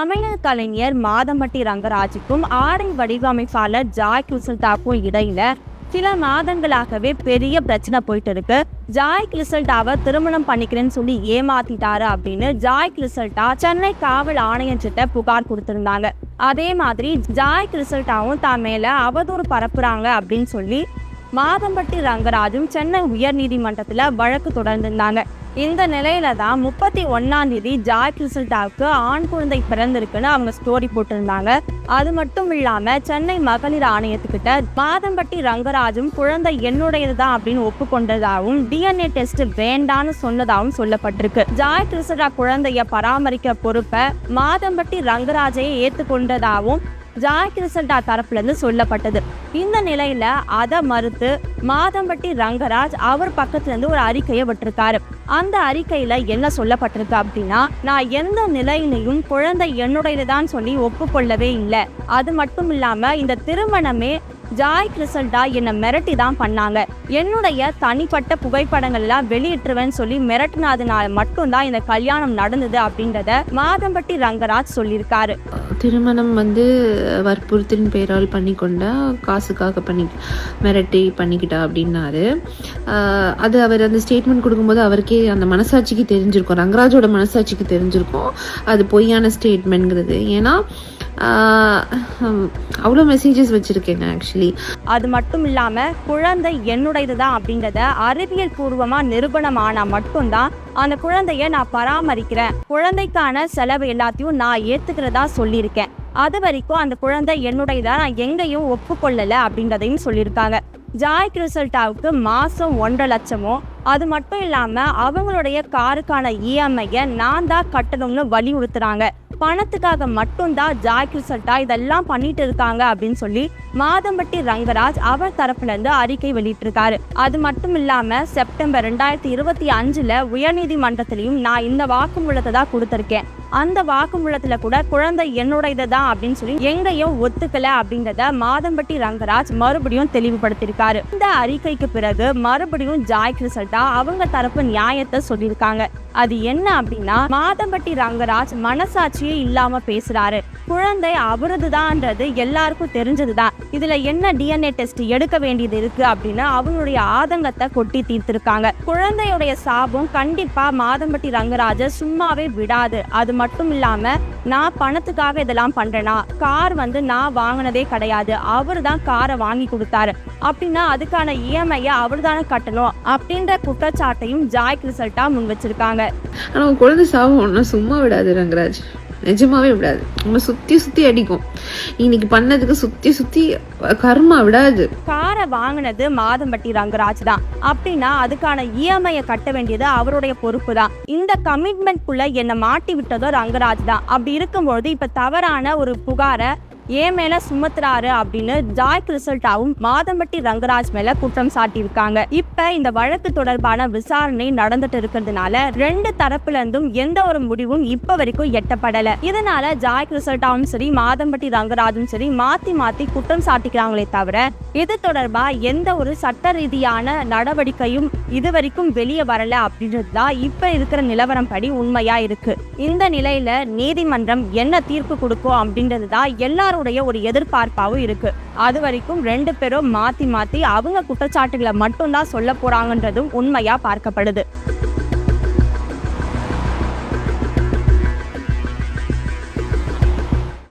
சமையல் கலைஞர் மாதம்பட்டி ரங்கராஜுக்கும் ஆடை வடிவமைப்பாளர் ஜாய் கிறிசல்டாவுக்கும் இடையில சில மாதங்களாகவே பெரிய பிரச்சனை போயிட்டு இருக்கு. ஜாய் கிறிசல்டாவை திருமணம் பண்ணிக்கிறேன்னு சொல்லி ஏமாத்திட்டாரு அப்படின்னு ஜாய் கிறிசல்டா சென்னை காவல் ஆணையர்கிட்ட புகார் கொடுத்திருந்தாங்க. அதே மாதிரி ஜாய் கிறிசல்டாவும் தான் மேல அவதூறு பரப்புறாங்க அப்படின்னு சொல்லி மாதம்பட்டி ரங்கராஜும் சென்னை உயர்நீதிமன்றத்துல வழக்கு தொடர்ந்திருந்தாங்க. இந்த நிலையில தான் 31 ஜாய் கிறிசல்டாவுக்கு ஆண் குழந்தை பிறந்திருக்குன்னு அவங்க ஸ்டோரி போட்டிருந்தாங்க. அது மட்டும் இல்லாம சென்னை மகளிர் ஆணையத்துக்கிட்ட மாதம்பட்டி ரங்கராஜும் குழந்தை என்னுடையதுதான் அப்படின்னு ஒப்புக்கொண்டதாகவும் டிஎன்ஏ டெஸ்ட் வேண்டான்னு சொன்னதாகவும் சொல்லப்பட்டிருக்கு. ஜாய் கிறிசல்டா குழந்தைய பராமரிக்க பொறுப்பை மாதம்பட்டி ரங்கராஜையே ஏற்றுக்கொண்டதாகவும் ஜாய் கிறிசல்டா தரப்புல இருந்து சொல்லப்பட்டது. இந்த நிலையில அதை மறுத்து மாதம்பட்டி ரங்கராஜ் அவர் பக்கத்துல இருந்து ஒரு அறிக்கையை விட்டிருக்காரு. அந்த அறிக்கையில என்ன சொல்லப்பட்டிருக்கு அப்படின்னா, நான் எந்த நிலையிலையும் குழந்தை என்னுடையதுதான் சொல்லி ஒப்புக்கொள்ளவே இல்லை. அது மட்டும் இல்லாம இந்த திருமணமே ஜாய் கிறிசல்டா என்னை மிரட்டி தான் பண்ணாங்க. என்னுடைய தனிப்பட்ட புகைப்படங்கள் எல்லாம் வெளியிட்டுருவேன்னு சொல்லி மிரட்டினதுனால மட்டும்தான் இந்த கல்யாணம் நடந்தது அப்படின்றத மாதம்பட்டி ரங்கராஜ் சொல்லியிருக்காரு. திருமணம் வற்புறுத்தின் பெயரால் பண்ணிக்கொண்டா, காசுக்காக மிரட்டி பண்ணிக்கிட்டா அப்படின்னாரு. அது அவர் அந்த ஸ்டேட்மெண்ட் கொடுக்கும்போது அவருக்கே அந்த மனசாட்சிக்கு தெரிஞ்சிருக்கும், ரங்கராஜோட மனசாட்சிக்கு தெரிஞ்சிருக்கும் அது பொய்யான ஸ்டேட்மெண்ட்ங்கிறது. ஏன்னா அவ்வளோ மெசேஜஸ் வச்சுருக்கேங்க ஆக்சுவலி. அது மட்டும் இல்லாமல் குழந்தை என்னுடையதுதான் அப்படின்றத அறிவியல் பூர்வமாக நிரூபணம் ஆனால் மட்டும்தான் அந்த குழந்தைய நான் பராமரிக்கிறேன், குழந்தைக்கான செலவு எல்லாத்தையும் நான் ஏற்றுக்கிறதா சொல்லியிருக்கேன். அது வரைக்கும் அந்த குழந்தை என்னுடையதா நான் எங்கேயும் ஒப்புக்கொள்ளலை அப்படின்றதையும் சொல்லியிருக்காங்க. ஜாய் கிறிசல்டாவுக்கு மாதம் 1.5 லட்சமோ, அது மட்டும் இல்லாமல் அவங்களுடைய காருக்கான இஎம்ஐயை நான் தான் கட்டணும்னு வலியுறுத்துறாங்க. பணத்துக்காக மட்டும்தான் ஜாய் கிறிசல்டா இதெல்லாம் பண்ணிட்டு இருக்காங்க அப்படின்னு சொல்லி மாதம்பட்டி ரங்கராஜ் அவர் தரப்புல இருந்து அறிக்கை வெளியிட்டிருக்காரு. அது மட்டும் இல்லாம செப்டம்பர் 2025 உயர்நீதிமன்றத்திலையும் நான் இந்த வாக்குமூலத்தை தான் கொடுத்திருக்கேன், அந்த வாக்குமூலத்துல கூட குழந்தை என்னுடையதுதான் அப்படின்னு சொல்லி எங்கேயும் ஒத்துக்கல அப்படின்றத மாதம்பட்டி ரங்கராஜ் மறுபடியும் தெளிவுபடுத்தியிருக்காரு. இந்த அறிக்கைக்கு பிறகு மறுபடியும் ஜாய் கிறிசல்டா அவங்க தரப்பு நியாயத்தை சொல்லியிருக்காங்க. அது என்ன அப்படின்னா, மாதம்பட்டி ரங்கராஜ் மனசாட்சியே இல்லாம பேசுறாரு, குழந்தை அவரதுதான்ன்றது எல்லாருக்கும் தெரிஞ்சதுதான், இதுல என்ன டிஎன்ஏ டெஸ்ட் எடுக்க வேண்டியது இருக்கு அப்படின்னு அவங்களுடைய ஆதங்கத்தை கொட்டி தீர்த்திருக்காங்க. குழந்தையுடைய சாபம் கண்டிப்பா மாதம்பட்டி ரங்கராஜ சும்மாவே விடாது. அது மட்டும் இல்லாம நான் பணத்துக்காக இதெல்லாம் பண்றேனா, கார் நான் வாங்கினதே கிடையாது, அவரு தான் காரை வாங்கி கொடுத்தாரு அப்படின்னா அதுக்கான இஎம்ஐயை அவர் தானே கட்டணும் அப்படின்ற குற்றச்சாட்டையும் ஜாய் கிறிசல்டா முன் வச்சிருக்காங்க. ஆனா குழந்தை சாபம் ஒன்றும் சும்மா விடாது ரங்கராஜ், நிஜமாவே விடாது. நம்ம சுத்தி சுத்தி அடிக்கும், இன்னைக்கு பண்ணதுக்கு சுத்தி சுத்தி கர்மா விடாது. காரை வாங்கினது மாதம்பட்டி ரங்கராஜ் தான் அப்படின்னா அதுக்கான இஎம்ஐயை கட்ட வேண்டியது அவருடைய பொறுப்பு தான். இந்த கமிட்மெண்ட்குள்ள என்னை மாட்டி விட்டதோ ரங்கராஜ் தான். அப்படி இருக்கும்போது இப்ப தவறான ஒரு புகாரை ஏன் மேல சுமத்துறாரு அப்படின்னு ஜாய் கிறிசல்டாவும் மாதம்பட்டி ரங்கராஜ் மேல குற்றம் சாட்டியிருக்காங்க. இப்ப இந்த வழக்கு தொடர்பான விசாரணை நடந்துட்டு இருக்கிறதுனால 2 தரப்புல இருந்தும் எந்த ஒரு முடிவும் இப்ப வரைக்கும் எட்டப்படல. இதனால ஜாய் கிறிசல்டாவும் சரி மாதம்பட்டி ரங்கராஜும் சரி மாத்தி மாத்தி குற்றம் சாட்டிக்கிறாங்களே தவிர இது தொடர்பா எந்த ஒரு சட்ட ரீதியான நடவடிக்கையும் இது வரைக்கும் வெளியே வரல அப்படின்றதுதான் இப்ப இருக்கிற நிலவரம் படி உண்மையா இருக்கு. இந்த நிலையில நீதிமன்றம் என்ன தீர்ப்பு கொடுக்கும் அப்படின்றதுதான் எல்லாரும் ஒரு எதிர்பார்ப்பாவும் இருக்கு. அது வரைக்கும் 2 பேரும் மாத்தி மாத்தி அவங்க குற்றச்சாட்டுகளை மட்டும்தான் சொல்ல போறாங்கன்றதும் உண்மையா பார்க்கப்படுது.